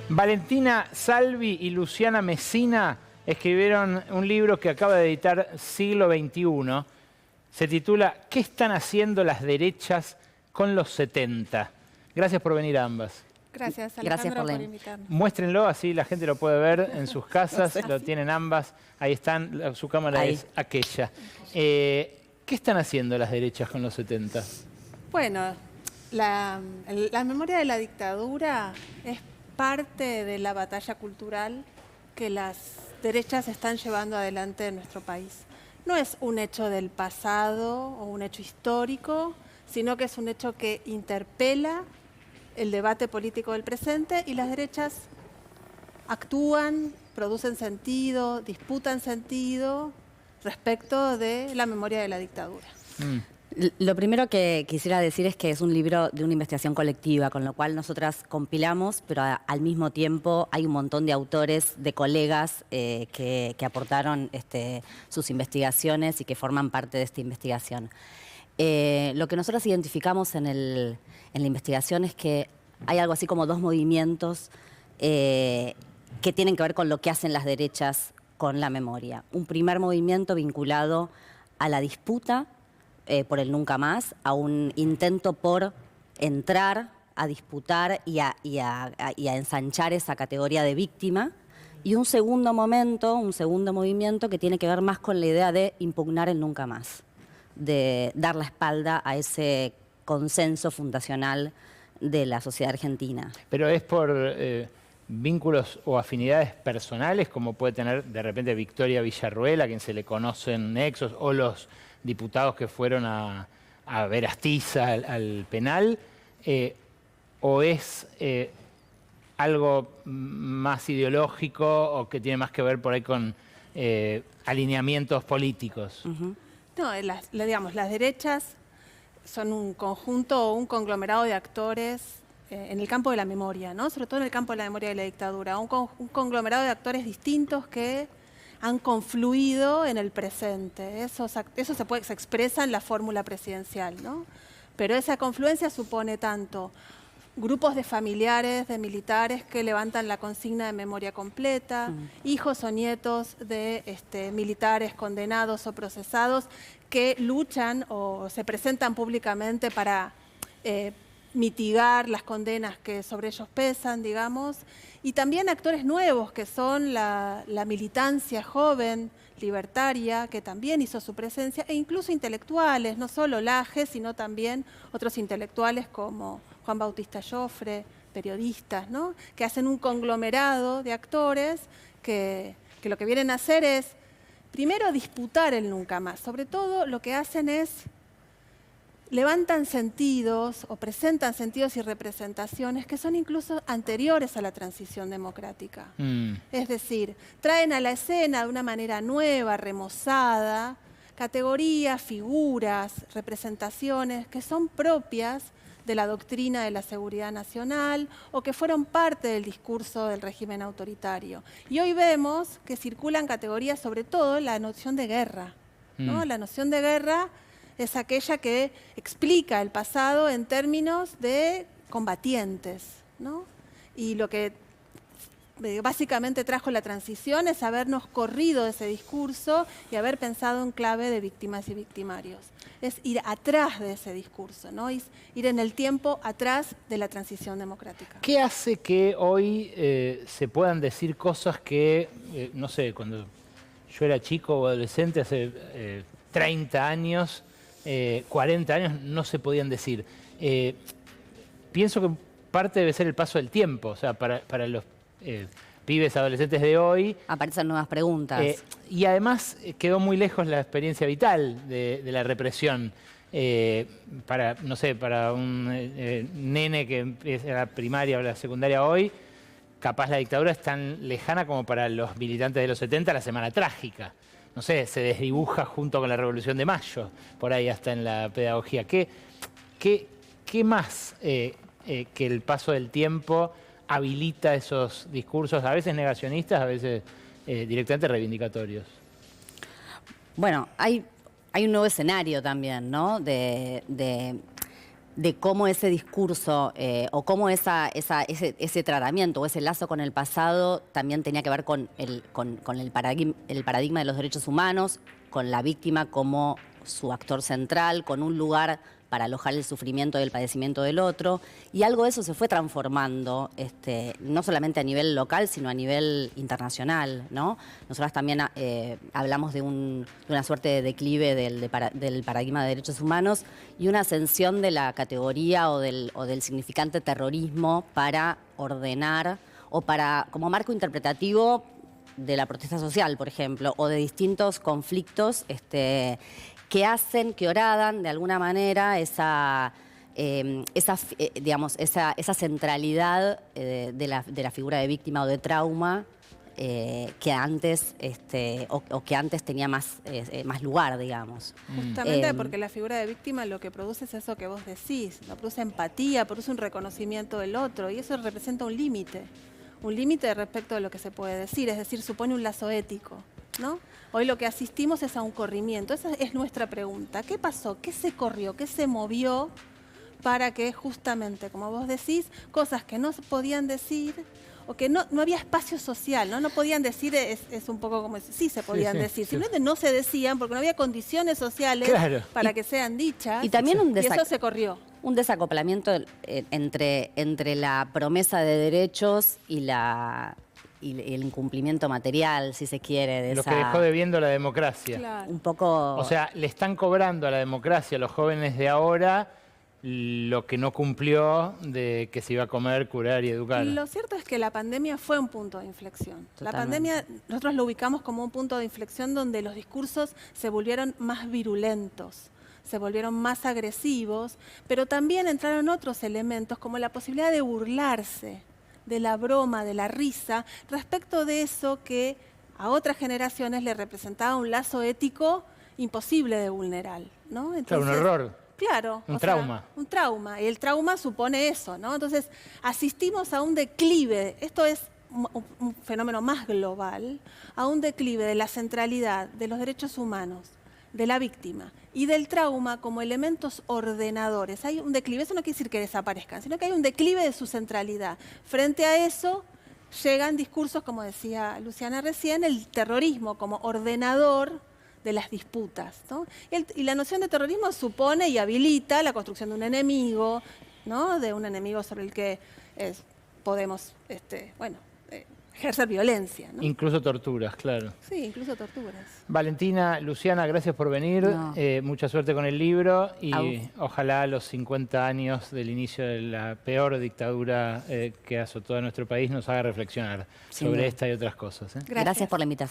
Valentina Salvi y Luciana Messina escribieron un libro que acaba de editar Siglo XXI. Se titula ¿Qué están haciendo las derechas con los 70? Gracias por venir a ambas. Gracias, Alejandro, por invitarnos. Muéstrenlo, así la gente lo puede ver en sus casas. Lo tienen ambas. Ahí están, su cámara es aquella. ¿Qué están haciendo las derechas con los 70? Bueno, la memoria de la dictadura es parte de la batalla cultural que las derechas están llevando adelante en nuestro país. No es un hecho del pasado o un hecho histórico, sino que es un hecho que interpela el debate político del presente, y las derechas actúan, producen sentido, disputan sentido respecto de la memoria de la dictadura. Lo primero que quisiera decir es que es un libro de una investigación colectiva, con lo cual nosotras compilamos, pero al mismo tiempo hay un montón de autores, de colegas que aportaron sus investigaciones y que forman parte de esta investigación. Lo que nosotros identificamos en la investigación es que hay algo así como dos movimientos que tienen que ver con lo que hacen las derechas con la memoria. Un primer movimiento vinculado a la disputa por el nunca más, a un intento por entrar a disputar y a ensanchar esa categoría de víctima, y un segundo movimiento que tiene que ver más con la idea de impugnar el nunca más, de dar la espalda a ese consenso fundacional de la sociedad argentina. ¿Pero es por vínculos o afinidades personales, como puede tener de repente Victoria Villarruel, a quien se le conocen nexos, o los diputados que fueron a ver Astiza al penal, o es algo más ideológico o que tiene más que ver por ahí con alineamientos políticos? No, digamos, las derechas son un conjunto o un conglomerado de actores en el campo de la memoria, ¿no? Sobre todo en el campo de la memoria de la dictadura, un conglomerado de actores distintos que han confluido en el presente. Eso se expresa en la fórmula presidencial, ¿no? Pero esa confluencia supone tanto grupos de familiares, de militares que levantan la consigna de memoria completa, hijos o nietos de militares condenados o procesados que luchan o se presentan públicamente para mitigar las condenas que sobre ellos pesan, digamos, y también actores nuevos que son la militancia joven, libertaria, que también hizo su presencia, e incluso intelectuales, no solo Laje, sino también otros intelectuales como Juan Bautista Joffre, periodistas, ¿no? Que hacen un conglomerado de actores que lo que vienen a hacer es, primero, disputar el nunca más. Sobre todo lo que hacen es levantan sentidos o presentan sentidos y representaciones que son incluso anteriores a la transición democrática. Es decir, traen a la escena de una manera nueva, remozada, categorías, figuras, representaciones que son propias de la doctrina de la seguridad nacional o que fueron parte del discurso del régimen autoritario. Y hoy vemos que circulan categorías, sobre todo la noción de guerra, ¿no? La noción de guerra es aquella que explica el pasado en términos de combatientes, ¿no? Y lo que básicamente trajo la transición es habernos corrido ese discurso y haber pensado en clave de víctimas y victimarios. Es ir atrás de ese discurso, ¿no? Ir en el tiempo atrás de la transición democrática. ¿Qué hace que hoy se puedan decir cosas que, no sé, cuando yo era chico o adolescente, hace 30 años, 40 años, no se podían decir? Pienso que parte debe ser el paso del tiempo, o sea, para los pibes adolescentes de hoy. Aparecen nuevas preguntas. Y además quedó muy lejos la experiencia vital de la represión. No sé, para un nene que empieza la primaria o la secundaria hoy, capaz la dictadura es tan lejana como para los militantes de los 70 la Semana Trágica. No sé, se desdibuja junto con la Revolución de Mayo, por ahí hasta en la pedagogía. ¿Qué más que el paso del tiempo habilita esos discursos, a veces negacionistas, a veces directamente reivindicatorios? Bueno, hay un nuevo escenario también, ¿no? cómo ese discurso o cómo ese tratamiento o ese lazo con el pasado también tenía que ver con el paradigma de los derechos humanos, con la víctima como su actor central, con un lugar para alojar el sufrimiento y el padecimiento del otro. Y algo de eso se fue transformando, no solamente a nivel local, sino a nivel internacional, ¿no? Nosotras también hablamos de una suerte de declive del paradigma de derechos humanos y una ascensión de la categoría o del significante terrorismo para ordenar o como marco interpretativo de la protesta social, por ejemplo, o de distintos conflictos que horadan de alguna manera esa centralidad de la figura de víctima o de trauma que antes que antes tenía más lugar, digamos. Justamente porque la figura de víctima lo que produce es eso que vos decís, ¿no? Produce empatía, produce un reconocimiento del otro, y eso representa un límite respecto de lo que se puede decir, es decir, supone un lazo ético, ¿no? Hoy lo que asistimos es a un corrimiento. Esa es nuestra pregunta. ¿Qué pasó? ¿Qué se corrió? ¿Qué se movió para que justamente, como vos decís, cosas que no se podían decir o que no había espacio social, ¿no? No podían decir, es un poco como sí se podían decir, simplemente no se decían porque no había condiciones sociales para que sean dichas, y también y eso se corrió. Un desacoplamiento entre la promesa de derechos y el incumplimiento material, si se quiere, de lo que dejó debiendo la democracia. Claro. Un poco... O sea, le están cobrando a la democracia, a los jóvenes de ahora, lo que no cumplió de que se iba a comer, curar y educar. Lo cierto es que la pandemia fue un punto de inflexión. Totalmente. La pandemia nosotros lo ubicamos como un punto de inflexión donde los discursos se volvieron más virulentos, se volvieron más agresivos, pero también entraron otros elementos como la posibilidad de burlarse, de la broma, de la risa, respecto de eso que a otras generaciones le representaba un lazo ético imposible de vulnerar, ¿no? Entonces, claro, un error. Claro. Un trauma. Un trauma. Y el trauma supone eso, ¿no? Entonces, asistimos a un declive. Esto es un fenómeno más global, a un declive de la centralidad de los derechos humanos, de la víctima y del trauma como elementos ordenadores. Hay un declive, eso no quiere decir que desaparezcan, sino que hay un declive de su centralidad. Frente a eso llegan discursos, como decía Luciana recién, el terrorismo como ordenador de las disputas, ¿no? Y la noción de terrorismo supone y habilita la construcción de un enemigo, ¿no? De un enemigo sobre el que podemos ejercer violencia, ¿no? Incluso torturas, claro. Sí, incluso torturas. Valentina, Luciana, gracias por venir. No. Mucha suerte con el libro y ojalá a los 50 años del inicio de la peor dictadura que azotó a nuestro país nos haga reflexionar sobre esta y otras cosas. Gracias por la invitación.